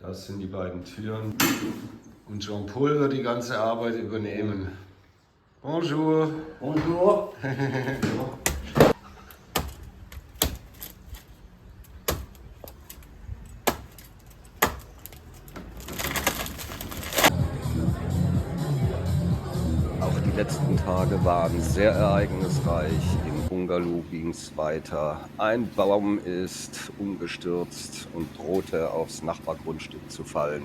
Das sind die beiden Türen. Und Jean-Paul wird die ganze Arbeit übernehmen. Bonjour. Bonjour. Auch die letzten Tage waren sehr ereignisreich. Im Bungalow ging es weiter. Ein Baum ist umgestürzt und drohte aufs Nachbargrundstück zu fallen.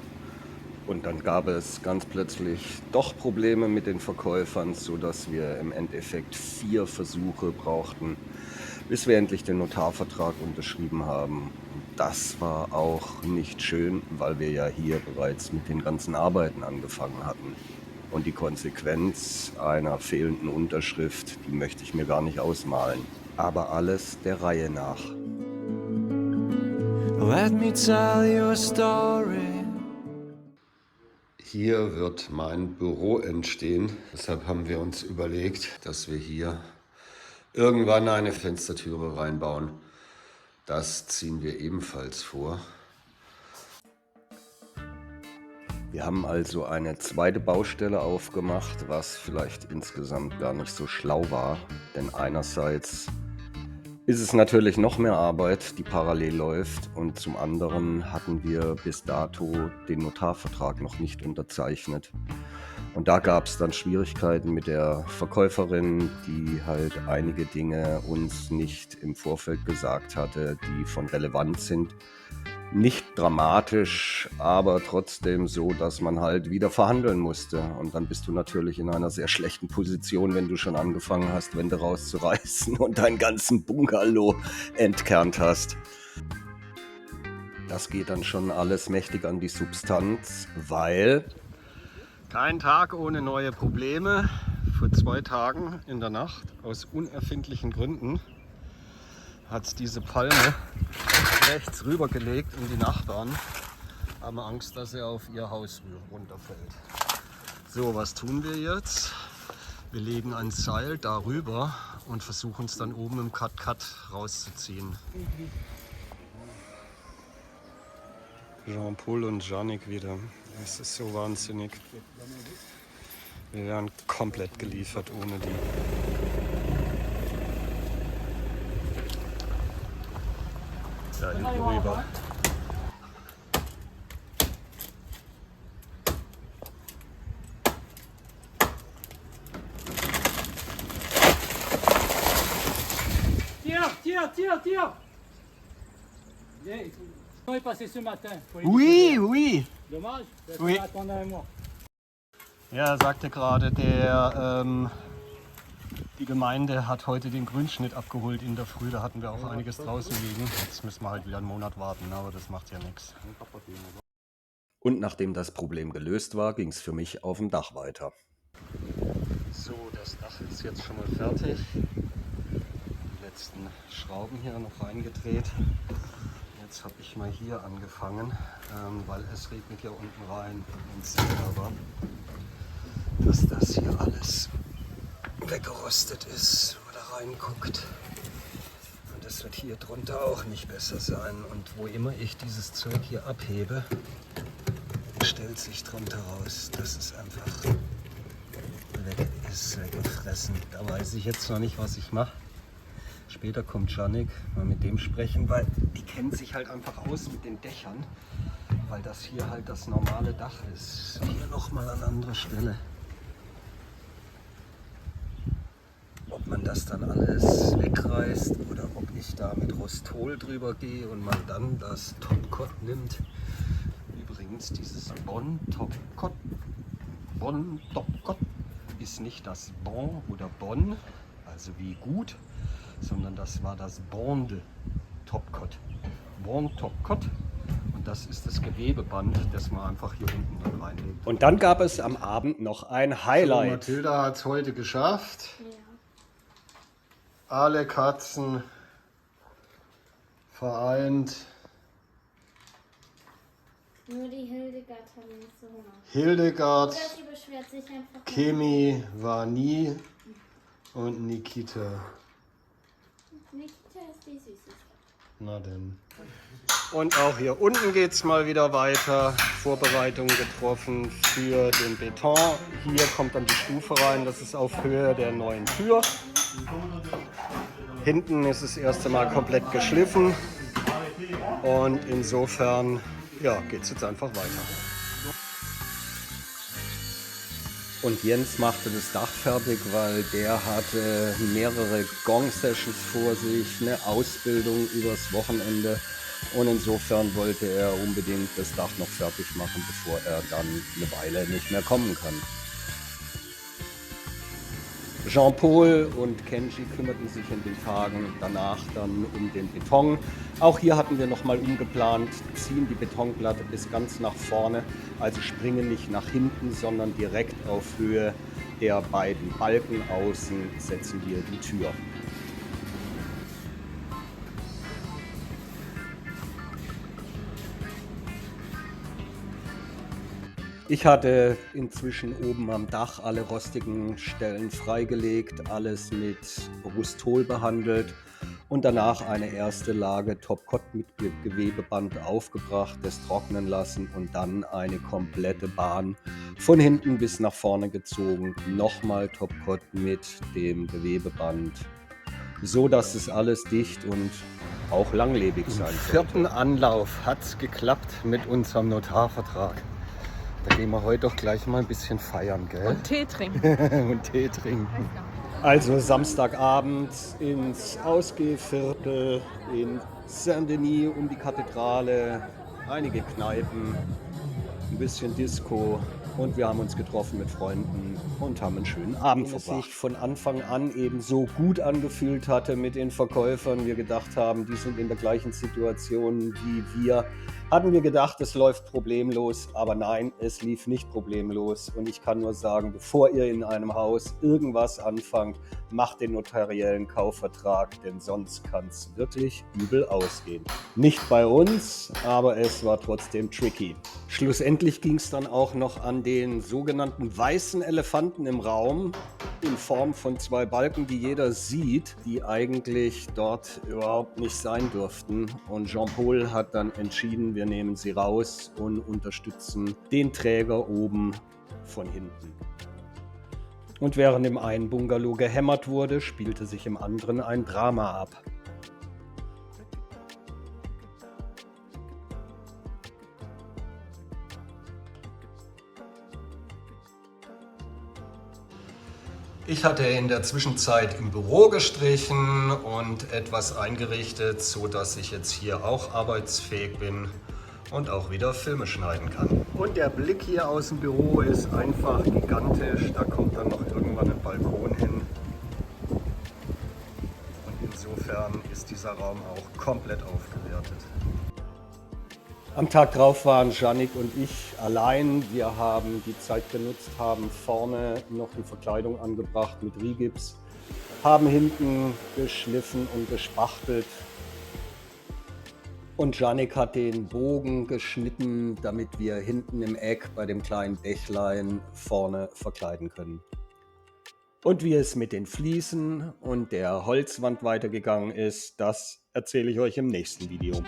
Und dann gab es ganz plötzlich doch Probleme mit den Verkäufern, sodass wir im Endeffekt 4 Versuche brauchten, bis wir endlich den Notarvertrag unterschrieben haben. Und das war auch nicht schön, weil wir ja hier bereits mit den ganzen Arbeiten angefangen hatten. Und die Konsequenz einer fehlenden Unterschrift, die möchte ich mir gar nicht ausmalen. Aber alles der Reihe nach. Let me tell you a story. Hier wird mein Büro entstehen. Deshalb haben wir uns überlegt, dass wir hier irgendwann eine Fenstertüre reinbauen. Das ziehen wir ebenfalls vor. Wir haben also eine zweite Baustelle aufgemacht, was vielleicht insgesamt gar nicht so schlau war. Denn einerseits ist es natürlich noch mehr Arbeit, die parallel läuft. Und zum anderen hatten wir bis dato den Notarvertrag noch nicht unterzeichnet. Und da gab es dann Schwierigkeiten mit der Verkäuferin, die halt einige Dinge uns nicht im Vorfeld gesagt hatte, die von Relevanz sind. Nicht dramatisch, aber trotzdem so, dass man halt wieder verhandeln musste. Und dann bist du natürlich in einer sehr schlechten Position, wenn du schon angefangen hast, Wände rauszureißen und deinen ganzen Bungalow entkernt hast. Das geht dann schon alles mächtig an die Substanz, weil kein Tag ohne neue Probleme. Vor 2 Tagen in der Nacht, aus unerfindlichen Gründen, hat es diese Palme rechts rübergelegt und die Nachbarn haben Angst, dass er auf ihr Haus runterfällt. So, was tun wir jetzt? Wir legen ein Seil darüber und versuchen es dann oben im Cut-Cut rauszuziehen. Jean-Paul und Janik wieder. Es ist so wahnsinnig. Wir werden komplett geliefert ohne die. Da hinten rüber. Tire. Il est passé ce matin. Oui, oui. Dommage, Oui. attendre un mois. Ja, er sagte gerade, die Gemeinde hat heute den Grünschnitt abgeholt in der Früh. Da hatten wir auch einiges draußen liegen. Jetzt müssen wir halt wieder einen Monat warten, aber das macht ja nichts. Und nachdem das Problem gelöst war, ging es für mich auf dem Dach weiter. So, das Dach ist jetzt schon mal fertig. Die letzten Schrauben hier noch reingedreht. Jetzt habe ich mal hier angefangen, weil es regnet ja unten rein. Und sehe aber, dass das hier alles weggerostet ist, wenn man da reinguckt. Und das wird hier drunter auch nicht besser sein. Und wo immer ich dieses Zeug hier abhebe, stellt sich drunter raus, dass es einfach weg ist, weggefressen. Da weiß ich jetzt noch nicht, was ich mache. Später kommt Janik, mal mit dem sprechen, weil die kennen sich halt einfach aus mit den Dächern, weil das hier halt das normale Dach ist. Hier nochmal an anderer Stelle. Ob man das dann alles wegreißt oder ob ich da mit Rostol drüber gehe und man dann das Topcot nimmt. Übrigens, dieses Bon-Topcot ist nicht das Bon oder Bon, also wie gut, sondern das war das Bonde Topcot. Bon Topcot. Und das ist das Gewebeband, das man einfach hier unten dann reinlegt. Und dann gab es am Abend noch ein Highlight. So, Mathilda hat es heute geschafft. Ja. Alle Katzen vereint. Nur die Hildegard hat nicht so Hunger. Hildegard, Oder sie beschwert sich einfach. Kemi war nie und Nikita. Nikita ist die Süßeste. Na denn. Und auch hier unten geht es mal wieder weiter. Vorbereitungen getroffen für den Beton. Hier kommt dann die Stufe rein. Das ist auf Höhe der neuen Tür. Hinten ist das erste Mal komplett geschliffen. Und insofern geht es jetzt einfach weiter. Und Jens machte das Dach fertig, weil der hatte mehrere Gong-Sessions vor sich, eine Ausbildung übers Wochenende. Und insofern wollte er unbedingt das Dach noch fertig machen, bevor er dann eine Weile nicht mehr kommen kann. Jean-Paul und Kenji kümmerten sich in den Tagen danach dann um den Beton. Auch hier hatten wir nochmal umgeplant, ziehen die Betonplatte bis ganz nach vorne, also springen nicht nach hinten, sondern direkt auf Höhe der beiden Balken außen setzen wir die Tür. Ich hatte inzwischen oben am Dach alle rostigen Stellen freigelegt, alles mit Rustol behandelt und danach eine erste Lage Topcot mit Gewebeband aufgebracht, das trocknen lassen und dann eine komplette Bahn von hinten bis nach vorne gezogen, nochmal Topcot mit dem Gewebeband, so dass es alles dicht und auch langlebig sein sollte. Im vierten Anlauf hat es geklappt mit unserem Notarvertrag. Da gehen wir heute doch gleich mal ein bisschen feiern, gell? Und Tee trinken. Und Tee trinken. Also Samstagabend ins Ausgehviertel in Saint-Denis um die Kathedrale, einige Kneipen, ein bisschen Disco und wir haben uns getroffen mit Freunden und haben einen schönen Abend verbracht. Es sich von Anfang an eben so gut angefühlt hatte mit den Verkäufern, wir gedacht haben, die sind in der gleichen Situation wie wir, hatten wir gedacht, es läuft problemlos, aber nein, es lief nicht problemlos. Und ich kann nur sagen, bevor ihr in einem Haus irgendwas anfangt, macht den notariellen Kaufvertrag, denn sonst kann es wirklich übel ausgehen. Nicht bei uns, aber es war trotzdem tricky. Schlussendlich ging es dann auch noch an den sogenannten weißen Elefanten im Raum, in Form von 2 Balken, die jeder sieht, die eigentlich dort überhaupt nicht sein dürften. Und Jean-Paul hat dann entschieden, wir nehmen sie raus und unterstützen den Träger oben von hinten. Und während im einen Bungalow gehämmert wurde, spielte sich im anderen ein Drama ab. Ich hatte in der Zwischenzeit im Büro gestrichen und etwas eingerichtet, sodass ich jetzt hier auch arbeitsfähig bin und auch wieder Filme schneiden kann. Und der Blick hier aus dem Büro ist einfach gigantisch. Da kommt dann noch irgendwann ein Balkon hin. Und insofern ist dieser Raum auch komplett aufgewertet. Am Tag drauf waren Jannik und ich allein. Wir haben die Zeit genutzt, haben vorne noch die Verkleidung angebracht mit Rigips, haben hinten geschliffen und gespachtelt. Und Jannik hat den Bogen geschnitten, damit wir hinten im Eck bei dem kleinen Bächlein vorne verkleiden können. Und wie es mit den Fliesen und der Holzwand weitergegangen ist, das erzähle ich euch im nächsten Video.